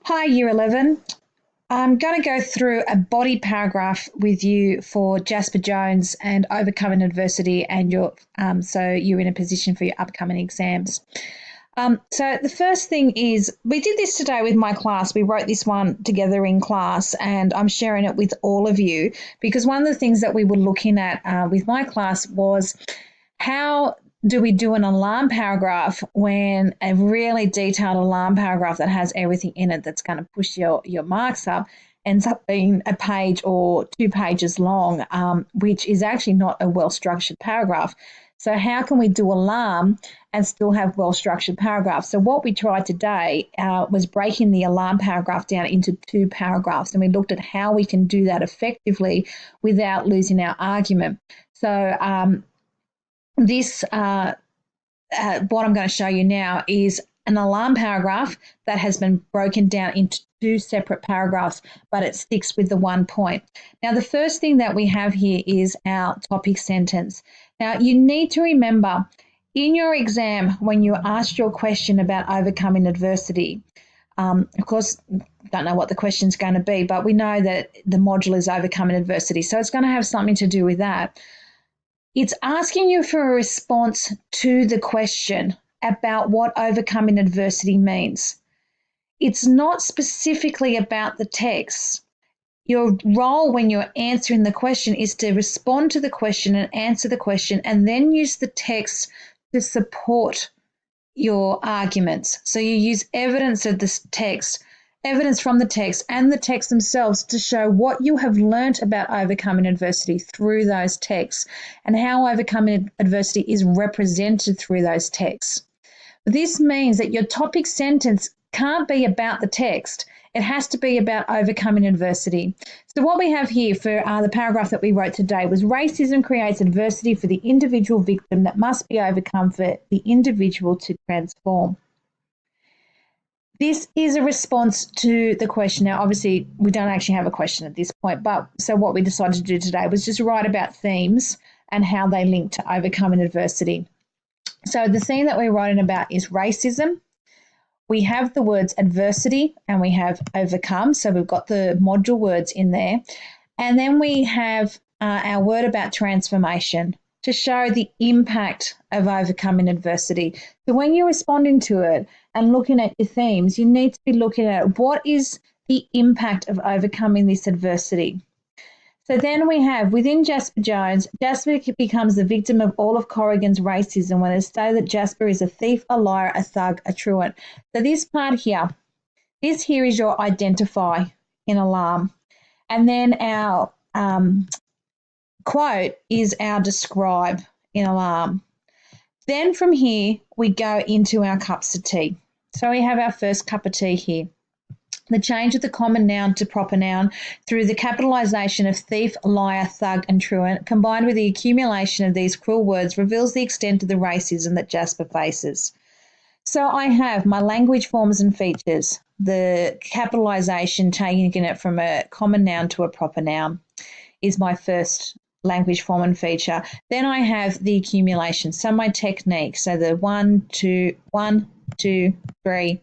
Hi, Year 11. I'm going to go through a body paragraph with you for Jasper Jones and overcoming adversity, and so you're in a position for your upcoming exams. So the first thing is, we did this today with my class. We wrote this one together in class, and I'm sharing it with all of you because one of the things that we were looking at with my class was how do we do an alarm paragraph when a really detailed alarm paragraph that has everything in it that's going to push your marks up ends up being a page or 2 pages long, which is actually not a well-structured paragraph. So how can we do alarm and still have well-structured paragraphs? So what we tried today was breaking the alarm paragraph down into 2 paragraphs, and we looked at how we can do that effectively without losing our argument. So this what I'm going to show you now is an alarm paragraph that has been broken down into 2 separate paragraphs, but it sticks with the 1 point. Now, the first thing that we have here is our topic sentence. Now, you need to remember in your exam when you're asked your question about overcoming adversity, of course, don't know what the question's going to be, but we know that the module is overcoming adversity, so it's going to have something to do with that. It's asking you for a response to the question about what overcoming adversity means. It's not specifically about the text. Your role when you're answering the question is to respond to the question and answer the question, and then use the text to support your arguments. So you use evidence of this text, evidence from the text and the text themselves to show what you have learnt about overcoming adversity through those texts and how overcoming adversity is represented through those texts. This means that your topic sentence can't be about the text. It has to be about overcoming adversity. So what we have here for the paragraph that we wrote today was racism creates adversity for the individual victim that must be overcome for the individual to transform. This is a response to the question. Now, obviously, we don't actually have a question at this point, but so what we decided to do today was just write about themes and how they link to overcoming adversity. So the theme that we're writing about is racism. We have the words adversity and we have overcome. So we've got the module words in there. And then we have our word about transformation to show the impact of overcoming adversity. So when you're responding to it and looking at your themes, you need to be looking at what is the impact of overcoming this adversity. So then we have, within Jasper Jones, Jasper becomes the victim of all of Corrigan's racism when it's stated that Jasper is a thief, a liar, a thug, a truant. So this part here, this here is your identify in alarm. And then our quote is our describe in alarm. Then from here, we go into our cups of tea. So we have our first cup of tea here. The change of the common noun to proper noun through the capitalisation of thief, liar, thug and truant, combined with the accumulation of these cruel words, reveals the extent of the racism that Jasper faces. So I have my language forms and features, the capitalisation, taking it from a common noun to a proper noun, is my first language form and feature. Then I have the accumulation, so my technique, so the 1, 2, 3,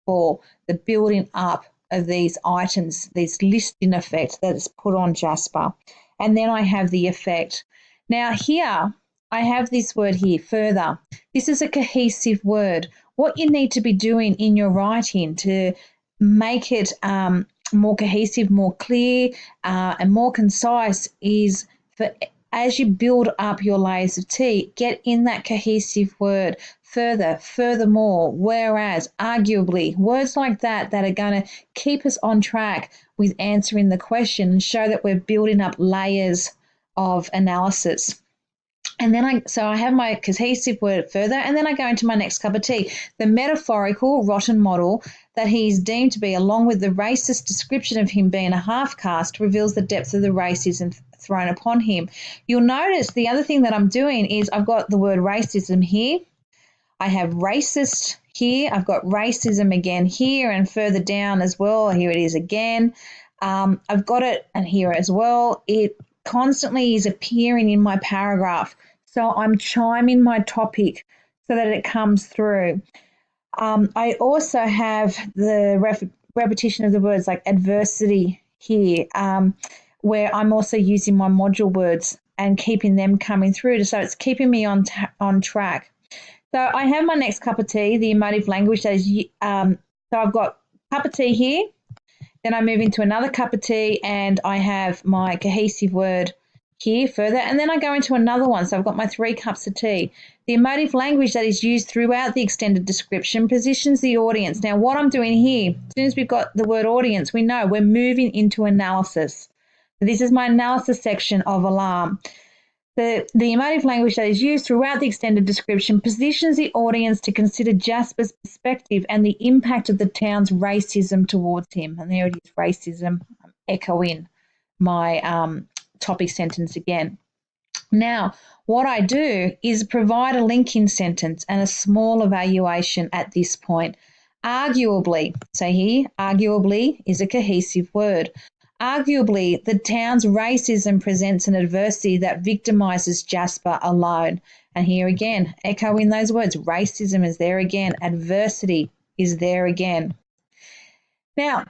4, the building up of these items, this listing effect that is put on Jasper. And then I have the effect. Now here, I have this word here, further. This is a cohesive word. What you need to be doing in your writing to make it more cohesive, more clear, and more concise is for as you build up your layers of tea, get in that cohesive word, further, furthermore, whereas, arguably, words like that are going to keep us on track with answering the question and show that we're building up layers of analysis. And then I have my cohesive word further, and then I go into my next cup of tea, the metaphorical rotten model that he's deemed to be, along with the racist description of him being a half-caste, reveals the depth of the racism thrown upon him. You'll notice the other thing that I'm doing is I've got the word racism here. I have racist here. I've got racism again here and further down as well. Here it is again. I've got it and here as well. It constantly is appearing in my paragraph. So I'm chiming my topic so that it comes through. I also have the repetition of the words like adversity here, where I'm also using my module words and keeping them coming through. So it's keeping me on track. So I have my next cup of tea, the emotive language. So I've got cup of tea here. Then I move into another cup of tea and I have my cohesive word here further. And then I go into another one. So I've got my 3 cups of tea. The emotive language that is used throughout the extended description positions the audience. Now, what I'm doing here, as soon as we've got the word audience, we know we're moving into analysis. So this is my analysis section of alarm. The emotive language that is used throughout the extended description positions the audience to consider Jasper's perspective and the impact of the town's racism towards him. And there it is, racism. I'm echoing my topic sentence again. Now, what I do is provide a linking sentence and a small evaluation at this point. Arguably, say here, arguably is a cohesive word. Arguably, the town's racism presents an adversity that victimizes Jasper alone. And here again, echoing those words, racism is there again, adversity is there again. Now,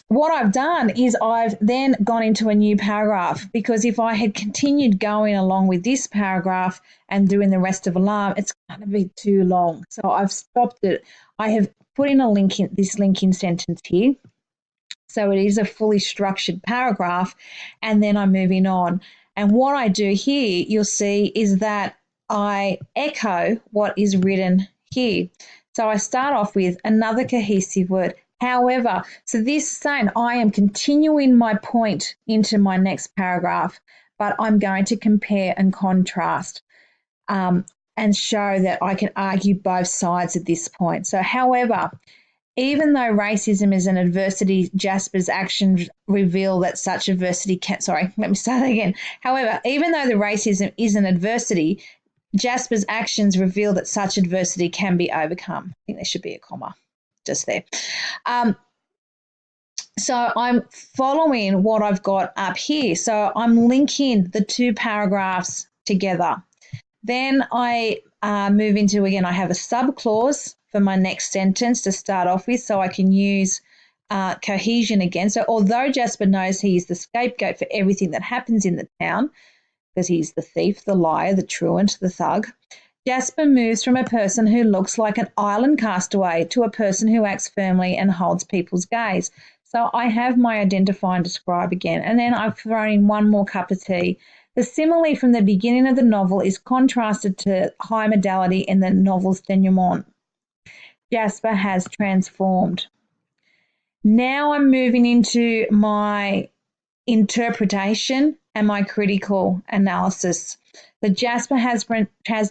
what I've done is I've then gone into a new paragraph, because if I had continued going along with this paragraph and doing the rest of alarm, it's going to be too long. So I've stopped it. I have put in this linking sentence here. So it is a fully structured paragraph, and then I'm moving on. And what I do here, you'll see, is that I echo what is written here. So I start off with another cohesive word. However, so this is saying I am continuing my point into my next paragraph, but I'm going to compare and contrast and show that I can argue both sides at this point. So, however, even though racism is an adversity, Jasper's actions reveal that such adversity can. Sorry, let me start that again. However, even though the racism is an adversity, Jasper's actions reveal that such adversity can be overcome. I think there should be a comma just there. So I'm following what I've got up here. So I'm linking the 2 paragraphs together. Then I move into, again, I have a subclause for my next sentence to start off with, so I can use cohesion again. So although Jasper knows he is the scapegoat for everything that happens in the town, because he's the thief, the liar, the truant, the thug, Jasper moves from a person who looks like an island castaway to a person who acts firmly and holds people's gaze. So I have my identify and describe again, and then I've thrown in one more cup of tea. The simile from the beginning of the novel is contrasted to high modality in the novel's denouement. Jasper has transformed. Now I'm moving into my interpretation and my critical analysis. The Jasper has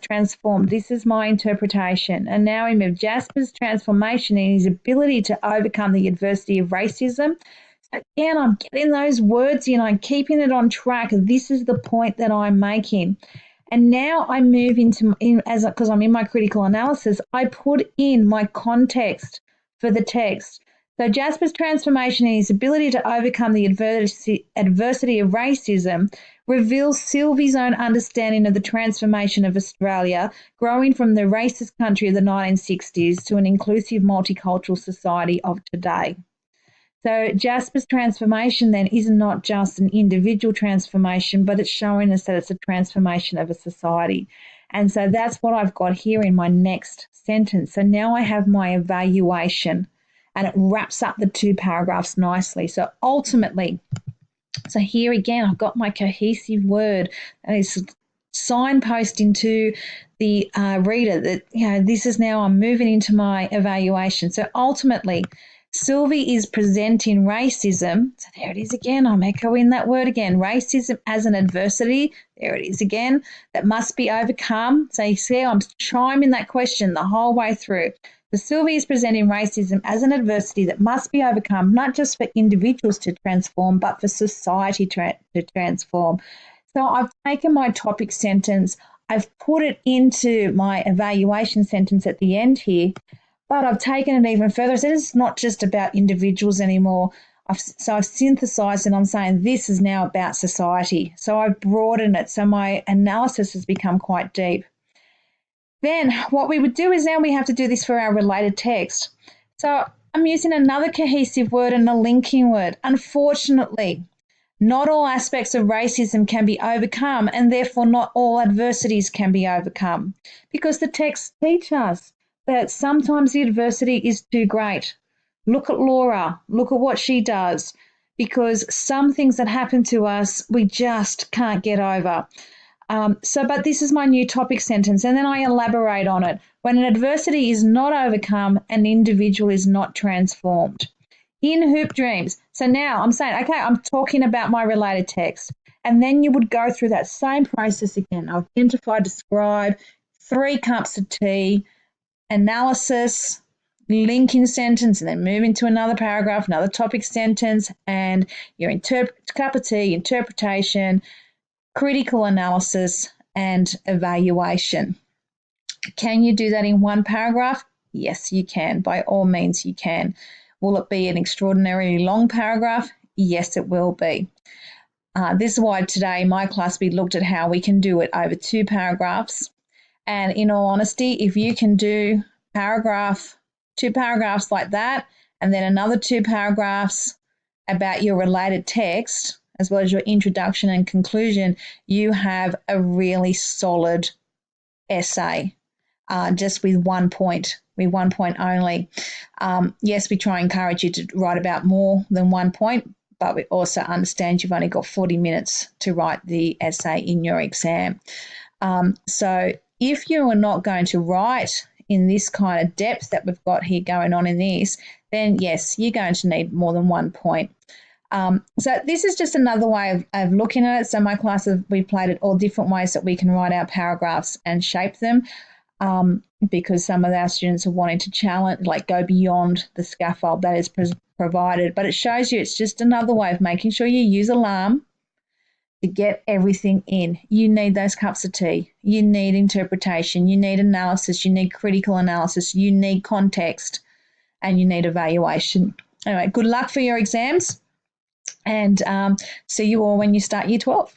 transformed. This is my interpretation. And now we move Jasper's transformation and his ability to overcome the adversity of racism. So again, I'm getting those words in. I'm keeping it on track. This is the point that I'm making. And now I move into, because I'm in my critical analysis, I put in my context for the text. So Jasper's transformation and his ability to overcome the adversity of racism reveals Sylvie's own understanding of the transformation of Australia, growing from the racist country of the 1960s to an inclusive multicultural society of today. So Jasper's transformation then is not just an individual transformation, but it's showing us that it's a transformation of a society. And so that's what I've got here in my next sentence. So now I have my evaluation, and it wraps up the 2 paragraphs nicely. So ultimately, so here again, I've got my cohesive word, and it's signposting to the reader that, this is now I'm moving into my evaluation. So ultimately, Sylvie is presenting racism. So there it is again. I'm echoing that word again. Racism as an adversity. There it is again. That must be overcome. So you see, I'm chiming that question the whole way through. So Sylvie is presenting racism as an adversity that must be overcome, not just for individuals to transform, but for society to transform. So I've taken my topic sentence, I've put it into my evaluation sentence at the end here, but I've taken it even further. So it's not just about individuals anymore. I've synthesized and I'm saying this is now about society. So I've broadened it. So my analysis has become quite deep. Then what we would do is now we have to do this for our related text. So I'm using another cohesive word and a linking word. Unfortunately, not all aspects of racism can be overcome, and therefore not all adversities can be overcome. Because the texts teach us that sometimes the adversity is too great. Look at Laura, look at what she does. Because some things that happen to us, we just can't get over. But this is my new topic sentence, and then I elaborate on it. When an adversity is not overcome, an individual is not transformed. In Hoop Dreams. So now I'm saying, okay, I'm talking about my related text. And then you would go through that same process again. Identify, describe, 3 cups of tea, analysis, linking sentence, and then move into another paragraph, another topic sentence, and your cup of tea, interpretation, critical analysis, and evaluation. Can you do that in one paragraph? Yes, you can. By all means, you can. Will it be an extraordinarily long paragraph? Yes, it will be. This is why today in my class we looked at how we can do it over 2 paragraphs. And in all honesty, if you can do 2 paragraphs like that, and then another 2 paragraphs about your related text, as well as your introduction and conclusion, you have a really solid essay. Just with 1 point, with 1 point only. Yes, we try and encourage you to write about more than 1 point, but we also understand you've only got 40 minutes to write the essay in your exam. So if you are not going to write in this kind of depth that we've got here going on in this, then yes, you're going to need more than 1 point. So this is just another way of looking at it. So my classes, we played it all different ways that we can write our paragraphs and shape them. Because some of our students are wanting to challenge, like go beyond the scaffold that is provided. But it shows you it's just another way of making sure you use alarm to get everything in. You need those cups of tea. You need interpretation. You need analysis. You need critical analysis. You need context. And you need evaluation. Anyway, good luck for your exams. And see you all when you start Year 12.